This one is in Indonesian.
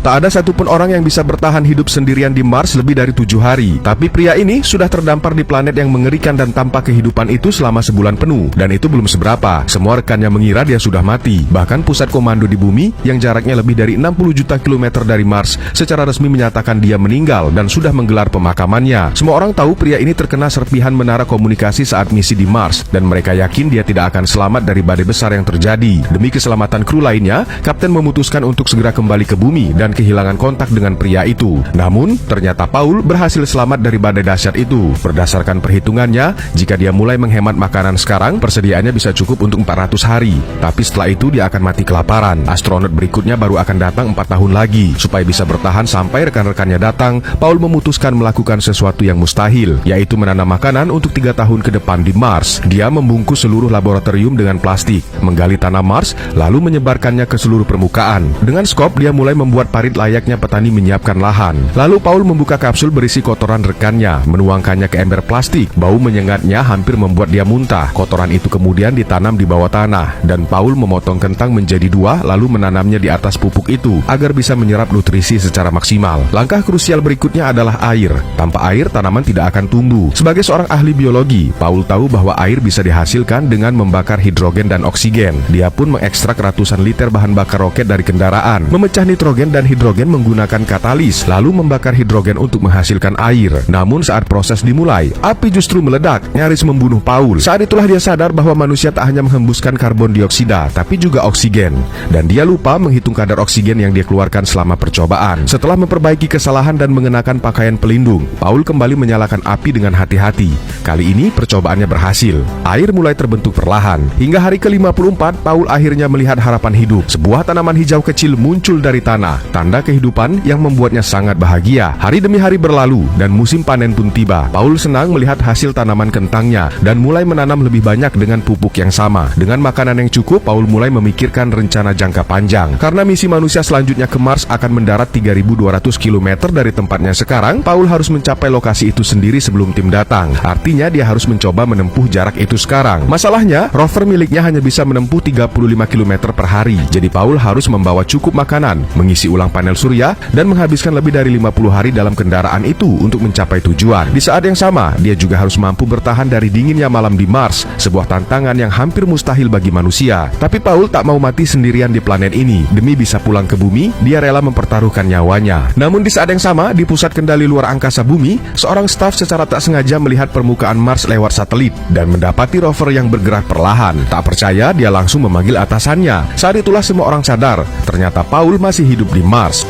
Tak ada satupun orang yang bisa bertahan hidup sendirian di Mars lebih dari 7 hari. Tapi pria ini sudah terdampar di planet yang mengerikan dan tanpa kehidupan itu selama sebulan penuh. Dan itu belum seberapa. Semua rekannya mengira dia sudah mati. Bahkan pusat komando di bumi yang jaraknya lebih dari 60 juta kilometer dari Mars secara resmi menyatakan dia meninggal dan sudah menggelar pemakamannya. Semua orang tahu pria ini terkena serpihan menara komunikasi saat misi di Mars dan mereka yakin dia tidak akan selamat dari badai besar yang terjadi. Demi keselamatan kru lainnya, Kapten memutuskan untuk segera kembali ke bumi dan kehilangan kontak dengan pria itu. Namun, ternyata Paul berhasil selamat dari badai dahsyat itu. Berdasarkan perhitungannya, jika dia mulai menghemat makanan sekarang, persediaannya bisa cukup untuk 400 hari. Tapi setelah itu dia akan mati kelaparan. Astronot berikutnya baru akan datang 4 tahun lagi. Supaya bisa bertahan sampai rekan-rekannya datang, Paul memutuskan melakukan sesuatu yang mustahil, yaitu menanam makanan untuk 3 tahun ke depan di Mars. Dia membungkus seluruh laboratorium dengan plastik, menggali tanah Mars, lalu menyebarkannya ke seluruh permukaan. Dengan skop, dia mulai membuat parit layaknya petani menyiapkan lahan. Lalu Paul membuka kapsul berisi kotoran rekannya, menuangkannya ke ember plastik. Bau menyengatnya hampir membuat dia muntah. Kotoran itu kemudian ditanam di bawah tanah, dan Paul memotong kentang menjadi 2 lalu menanamnya di atas pupuk itu agar bisa menyerap nutrisi secara maksimal. Langkah krusial berikutnya adalah air. Tanpa air, tanaman tidak akan tumbuh. Sebagai seorang ahli biologi, Paul tahu bahwa air bisa dihasilkan dengan membakar hidrogen dan oksigen. Dia pun mengekstrak ratusan liter bahan bakar roket dari kendaraan, memecah nitrogen dan hidrogen menggunakan katalis, lalu membakar hidrogen untuk menghasilkan air. Namun saat proses dimulai, api justru meledak, nyaris membunuh Paul. Saat itulah dia sadar bahwa manusia tak hanya menghembuskan karbon dioksida, tapi juga oksigen. Dan dia lupa menghitung kadar oksigen yang dia keluarkan selama percobaan. Setelah memperbaiki kesalahan dan mengenakan pakaian pelindung, Paul kembali menyalakan api dengan hati-hati. Kali ini percobaannya berhasil. Air mulai terbentuk perlahan. Hingga hari ke-54, Paul akhirnya melihat harapan hidup. Sebuah tanaman hijau kecil muncul dari tanah, tanda kehidupan yang membuatnya sangat bahagia. Hari demi hari berlalu dan musim panen pun tiba. Paul senang melihat hasil tanaman kentangnya dan mulai menanam lebih banyak dengan pupuk yang sama. Dengan makanan yang cukup, Paul mulai memikirkan rencana jangka panjang. Karena misi manusia selanjutnya ke Mars akan mendarat 3.200 km dari tempatnya sekarang, Paul harus mencapai lokasi itu sendiri sebelum tim datang. Artinya dia harus mencoba menempuh jarak itu sekarang. Masalahnya, rover miliknya hanya bisa menempuh 35 km per hari. Jadi Paul harus membawa cukup makanan, mengisi ulang panel surya, dan menghabiskan lebih dari 50 hari dalam kendaraan itu untuk mencapai tujuan. Di saat yang sama, dia juga harus mampu bertahan dari dinginnya malam di Mars, sebuah tantangan yang hampir mustahil bagi manusia. Tapi Paul tak mau mati sendirian di planet ini. Demi bisa pulang ke bumi, dia rela mempertaruhkan nyawanya. Namun di saat yang sama, di pusat kendali luar angkasa bumi, seorang staf secara tak sengaja melihat permukaan Mars lewat satelit dan mendapati rover yang bergerak perlahan. Tak percaya, dia langsung memanggil atasannya. Saat itulah semua orang sadar, ternyata Paul masih hidup di Mars.